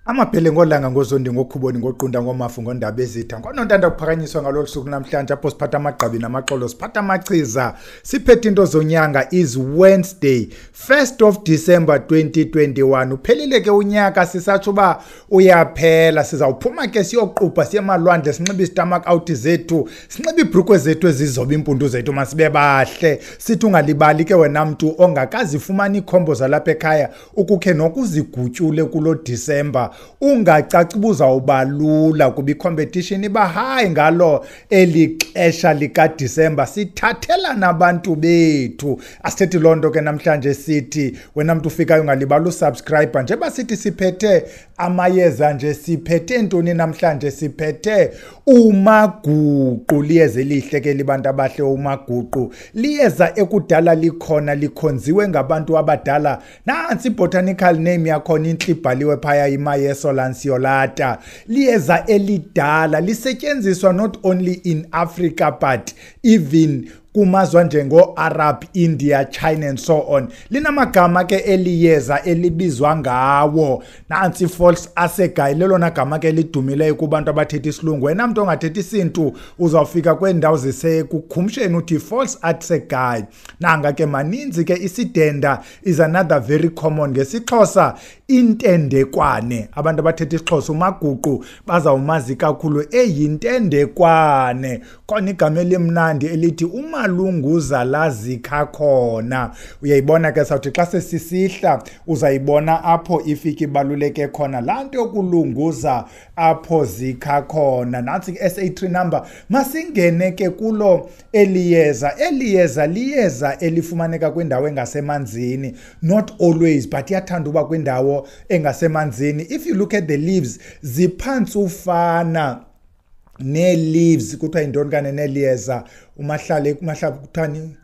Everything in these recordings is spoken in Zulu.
Amaphele ngolanga ngozondi ngokhuboni ngoqunda ngomafu ngondaba ezitha ngonontanda kuphakanyiswa ngalolu suku namhlanje apho siphatha amagqabi namaxolo siphatha amachiza siphethe into zonyanga is Wednesday 1st of December 2021 uphelile ke unyaka sisatsho ba uyaphela sizawuphuma ke siyoqupha siyemalwandle sinxibe istamach out zethu sinxibe ibhrukwe zethu ezizoba impundu zethu masibe bahle sithi ungalibali ke wena mntu ongakazifumana ikhombo zalapha ekhaya ukukhe nokuzigutyule kulo December ungacaci buzawubalula kuba icompetition iba high ngalo elixesha lika December sithathela nabantu bethu asithethi lonto ke namhlanje sithi wena mntu ufikayo ungalibala usubscribe njeba sithi siphethe amayeza nje siphethe ntoni namhlanje siphethe umaguqu liyeza elihle ke libantu abahle umaguqu liyeza ekudala likhona likhonziwe ngabantu abadala nansi botanical name yakhona inhlibhaliwe phaya imayeso lanceolata liyeza elidala lisetyenziswa not only in Africa but even kumazwe njengo-Arab, India, China and so on. Linamagama ke eliyeza elibizwa ngawo. Nansi false asegayi lelona gama ke lidumileyo kubantu abathethi isilungu. Wena mntu ongathethi isintu uzawufika kwendawo zisekukhumsheni uthi false asegayi. Nanga ke maninzi ke isidenda is another very common ngesixhosa intendekwane. Abantu abathethi isixhosa umaguqu bazawumazi kakhulu eyintendekwane. Khona igama elimnandi elithi umalunguza lazikha khona. Uyayibona ke sawuthi xa sesisihla uzayibona apho ifiki baluleke khona lanto yokulunguza apho zikha khona. Nansi SA3 number masingene ke kulo eliyeza liyeza elifumaneka kwindawo engasemanzini, not always but yathanda uba kwindawo engasemanzini. If you look at the leaves ziphansi ufana ne-leaves kuthiwa yintoni kane neliyeza umahlale kuthani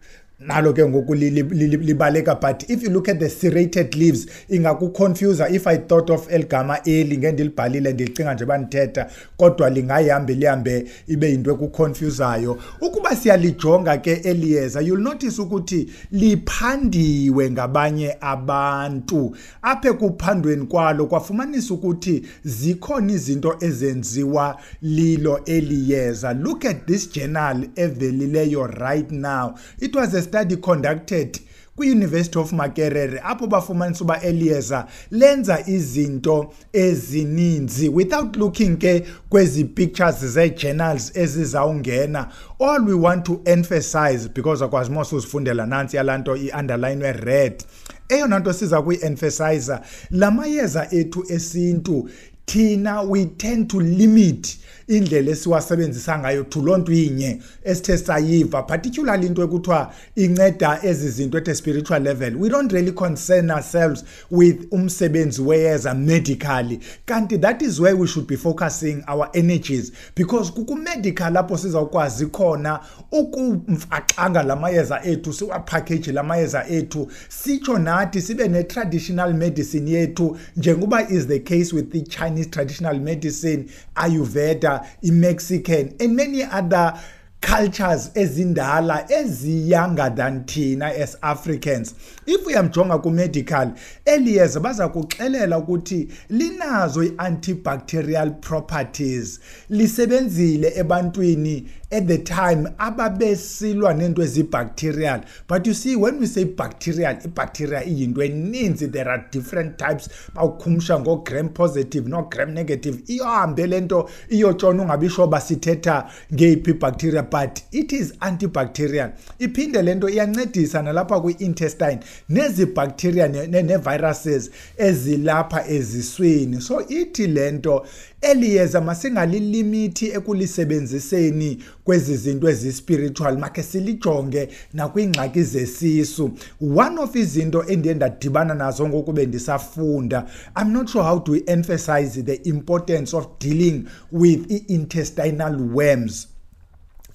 nalo ke ngoku libaleka but if you look at the serrated leaves ingakuconfuse if I thought of elgama eli ngendilibhalile ndilicinga nje banithetha kodwa lingayihambe lihambe ibe into ekuconfusayo ukuba siyalijonga ke eliyeza you'll notice ukuthi liphandiwe ngabanye abantu aphe kuphandweni kwalo kwafumanisa ukuthi zikhona izinto ezenziwa lilo eliyeza. Look at this journal evelileyo right now. It was a study conducted kwi-University of Makerere apho bafumanisa uba eliyeza lenza izinto ezininzi without looking ke kwezi pictures ze-journals ezizawungena. All we want to emphasize because akwazi mose uzifundela nansi yalanto i-underline red eyona nto siza kuyi-emphasize lamayeza ethu esintu thina we tend to limit indlela esiwasebenzisa ngayo to lonto inye esithe sayiva particularly into ekuthiwa inceda ezi zinto at a spiritual level. We don't really concern ourselves with umsebenzi weyeza medically kanti that is where we should be focusing our energies because kuku-medical lapho sizawukwazi khona ukumfaxanga lamayeza ethu siwapackage lamayeza ethu sitsho nathi sibe ne-traditional medicine yethu njengoba is the case with the Chinese traditional medicine, Ayurveda, i-Mexican and many other cultures ezindala younger than thina as Africans. If uyamjonga ku-medical eliyeza baza kuxelela ukuthi linazo i-antibacterial properties lisebenzile ebantwini at the time ababesilwa nento ezibacterial. But you see when we say bacterial, i-bacteria iyinto eninzi, there are different types bawukhumsha ngo-gram positive no gram negative iyohambe lento iyotshona ungabisho basithetha ngeyiphi bacteria but it is antibacterial. Iphinde lento iyancedisa nalapha kwi-intestine nezi bacteria ne-viruses ezilapha eziswini. So ithi lento eliyeza masingalilimiti ekulisebenziseni kwezi zinto ezi-spiritual make silijonge nakwingxaki zesisu. One of izinto endiye ndadibana nazo ngoku bendisafunda, I'm not sure how to emphasize the importance of dealing with intestinal worms.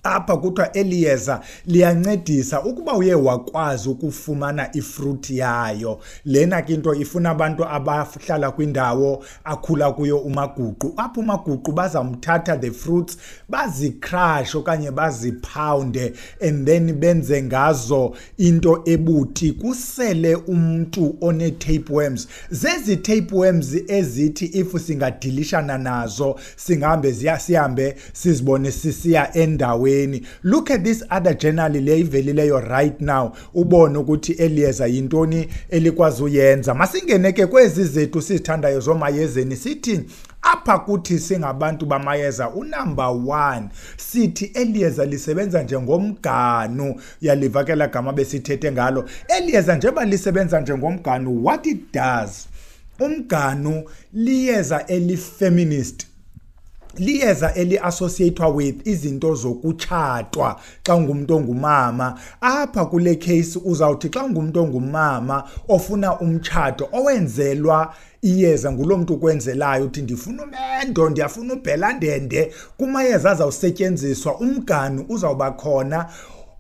apha kuthiwa eli yeza liyancedisa ukuba uye wakwazi ukufumana ifruit yayo. Lena ke into ifuna abantu abahlala kwindawo akhula kuyo umaguqu. Apho umaguqu bazamthatha the fruits bazicrush okanye bazipounde and then benze ngazo into ebuti kusele umuntu one tapeworms. Zezi tapeworms ezithi if singadilishana nazo sihambe sizibone sisiya endaweni. Look at this other journal le ivelileyo right now ubone ukuthi eliyeza yintoni elikwazi uyenza. Masingene ke kwezi zethu sizithandayo zomayezeni sithi apha kuthi singabantu bamayeza unumber 1 sithi eliyeza lisebenza njengomganu. Yalivakela gama besithethe ngalo. Eliyeza njengoba lisebenza njengomganu, what it does, umganu liyeza elifeminist, liyeza eli-associatwa with izinto zokutshatwa xa ngumuntu ongumama. Apha kule case uzawuthi xa ngumuntu ongumama ofuna umtshato owenzelwa iyeza ngulo muntu ukwenzelayo uthi ndifuna umendo, ndiyafuna ubhelandende, kumayeza azawusetyenziswa umganu uzawuba khona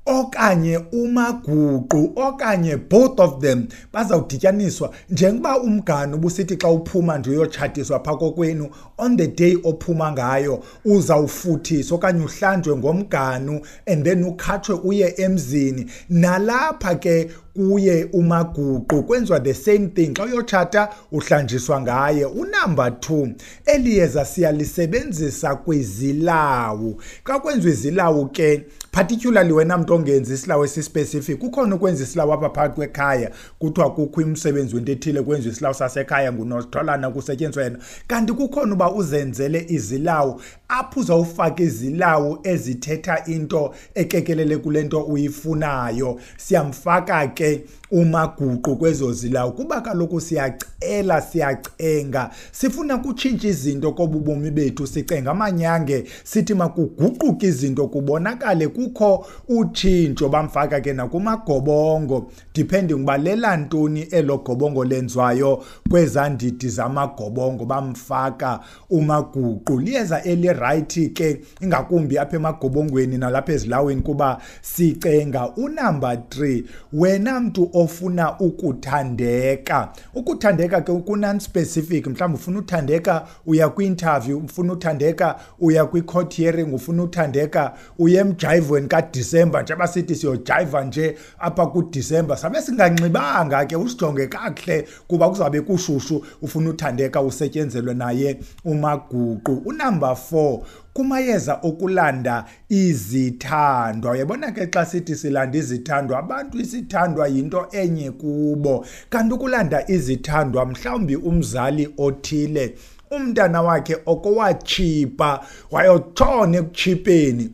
okanye umaguqu okanye both of them bazawudityaniswa. Njengoba umganu busithi xa uphuma nje uyotshatiswa phaa kokwenu, on the day ophuma ngayo uzawufuthiswa okanye uhlanjwe ngomganu and then ukhatshwe uye emzini. Nalapha ke kuye umaguqu kwenziwa the same thing, xa uyotshata uhlanjiswa ngaye. Unumber 2, eliyeza siyalisebenzisa kwizilawu. Xa kwenziwa izilawu ke particularly wena muntu ongenzi isilawu esispecific, kukhona ukwenza isilawu apha phakathi kwekhaya kuthiwa kukho umsebenzi wento ethile kwenziwa isilawu sasekhaya ngunositholana kusetyenziswa yena. Kanti kukhona uba uzenzele izilawu apho uzawufaka izilawu ezithetha into ekekelele kule nto uyifunayo. Siyamfaka ke umaguqu kwezo zilawu kuba kaloku siyacela siyacenga sifuna kutshintsha izinto kobubomi bethu. Sicenga amanyange sithi makuguquke izinto kubonakale kukho utshintsho. Bamfaka ke nakumagobongo depending uba lela ntoni elo gobongo lenzwayo kwezandidi zamagobongo, bamfaka umaguqu. Liyeza eli-right ke ingakumbi apha emagobongweni nalapha ezilaweni kuba sicenga. Unumber 3, wena mntu ofuna ukuthandeka. Ukuthandeka ke kunan-specific, mhlawumbi ufuna uthandeka uya kwi-interview, ufuna uthandeka uya kwi-court hearing, ufuna uthandeka uya emjayivweni kaDisemba njengoba sithi siyojayiva nje apha kuDisemba, sabe singanxibanga ke usijonge kakuhle kuba kuzawube kushushu, ufuna uthandeka usetyenzelwe naye umaguqu. Unumber 4, kumayeza okulanda izithandwa. Uyabona ke xa sithi silanda izithandwa, abantu isithandwa yinto enye kubo. Kanti ukulanda izithandwa mhlawumbi umzali othile umntana wakhe okowatshipa wayotshona ekutshipeni,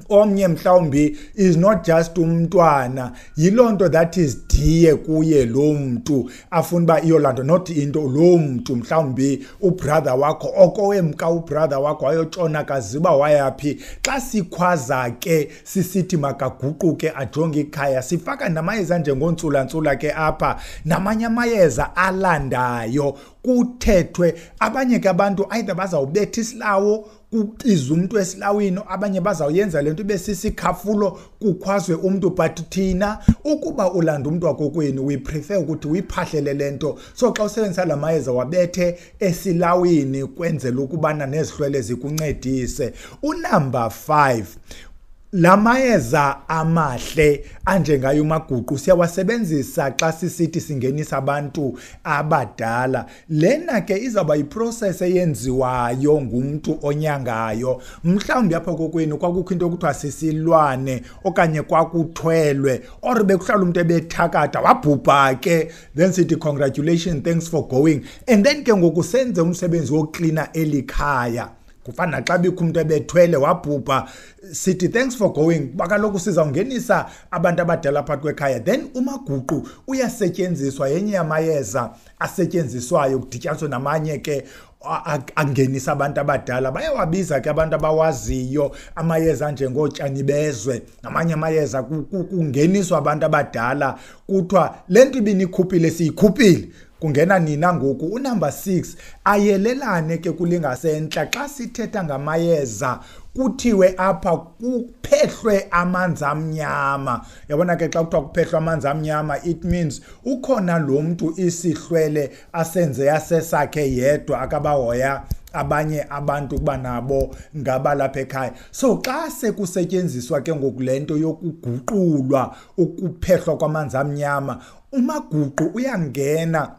omnye mhlawumbi is not just umntwana, yiloo nto that is diye kuye lo mntu afuna uba iyolanda, not into lo mntu mhlawumbi ubrother wakho okowemka ubrother wakho wayotshona kaziba wayaphi. Xa sikhwaza ke sisithi makaguquke ajonge ikhaya, sifaka namayeza njengontsula-ntsula ke apha namanye amayeza alandayo kuthethwe. Abanye ke abantu either bazawubetha isilawo kuqiza umuntu esilawini, abanye bazawuyenza lento besisikhafulo kukhwazwe umuntu. But thina ukuba ulanda umuntu wakokwenu we prefer ukuthi uyiphahlele lento. So xa usebenzisa la mayeza wabethe esilawini kwenzela ukubana nezihlwele zikuncedise. Unumber 5, la mayeza amahle anjengayo umaguqu siyawasebenzisa xa sisithi singenisa abantu abadala. Lena ke izawuba yiprocess eyenziwayo ngumuntu onyangayo. Mhlawumbi apha kokwenu kwakukho into okuthiwa sisilwane okanye kwakuthwelwe or bekuhlala umuntu ebethakatha wabhubha ke, then sithi congratulations, thanks for going, and then ke ngoku senze umsebenzi woklina elikhaya. Kufana xa bikho umuntu ebethwele wabhubha sithi thanks for going, bakaloku sizawungenisa abantu abadala phakathi kwekhaya. Then umaguqu uyasetyenziswa, yenye yamayeza asetyenziswayo kudityaniswa namanye ke angenisa abantu abadala. Bayawabiza ke abantu abawaziyo amayeza njengotshani bezwe, namanye amayeza kungeniswa abantu abadala kuthiwa le nto ibinikhuphile siyikhuphile. kungena nina ngoku. Unumber 6 ayelelane ke kulingasentla xa sithetha ngamayeza kuthiwe apha kuphehlwe amanzi amnyama. Yabona ke xa kuthiwa kuphehlwe amanzi amnyama, it means ukhona lo mntu isihlwele asenze yasesakhe yedwa akabahoya abanye abantu kuba nabo ngabalapha ekhaya. So xa sekusetyenziswa ke ngoku lento yokuguqulwa ukuphehlwa kwamanzi amnyama, umaguqu uyangena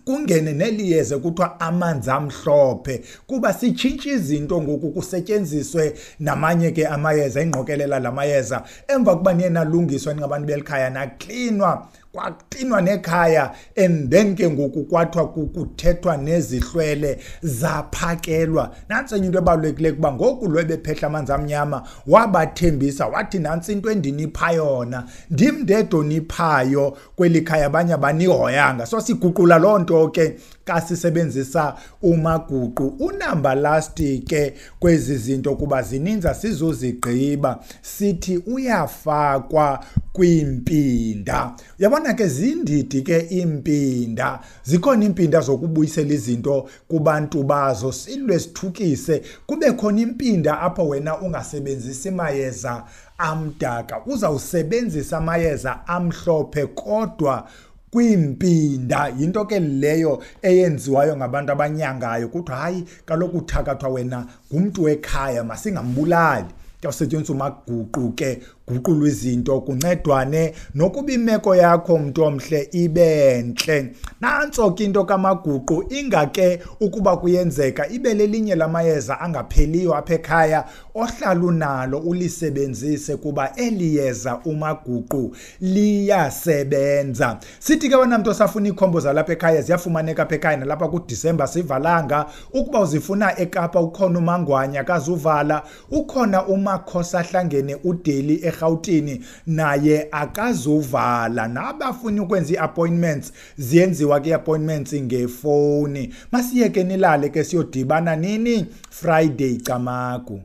kungene neliyeze kuthiwa amanzi amhlophe, kuba sitshintsha izinto ngoku kusetyenziswe namanye ke amayeza, ingqokelela lamayeza emva kuba niye nalungiswa ningabantu belikhaya naklinwa kwaklinwa nekhaya, and then ke ngoku kwathiwa kuthethwa nezihlwele zaphakelwa. Nantsi enye into ebalulekileyo kuba ngoku lo ebephehla amanzi amnyama wabathembisa wathi nantsi into endinipha yona, ndim ndedwa oniphayo kweli khaya, abanye abanihoyanga. So siguqula loo nto ke xa sisebenzisa umaguqu. Unumber last ke kwezi zinto kuba zininzi sizozigqiba, sithi uyafakwa kwimpinda. Yabona ke zindidi ke impinda, zikhona impinda zokubuyisela izinto kubantu bazo silwe sithukise. Kube khona impinda apho wena ungasebenzisi mayeza amdaka, uzawusebenzisa amayeza amhlophe kodwa kwimpinda. Yinto ke leyo eyenziwayo ngabantu abanyangayo, kuthiwa hayi kaloku uthakathwa wena ngumntu wekhaya masingambulali. Kuyawusetyenziswa umaguqu ke guqulwa izinto kuncedwane nokuba imeko yakho mntu omhle ibentle. Nantso ke into kamaguqu, ingake ukuba kuyenzeka ibe lelinye lamayeza angapheliyo apha ekhaya ohlala unalo ulisebenzise, kuba eliyeza umaguqu liyasebenza. Sithi ke wena mntu osafuna iikhombo zalapha ekhaya ziyafumaneka apha ekhaya nalapha kuDisemba sivalanga. Ukuba uzifuna eKapa ukhona uMangwanya akazuvala, ukhona uMakhosa Hlangene uDeli eRhawutini naye akazuvala. Nabafuna ukwenza ii-appointments ziyenziwa ke appointments ngefowuni. Masiyeke nilale ke siyodibana nini Friday camagu.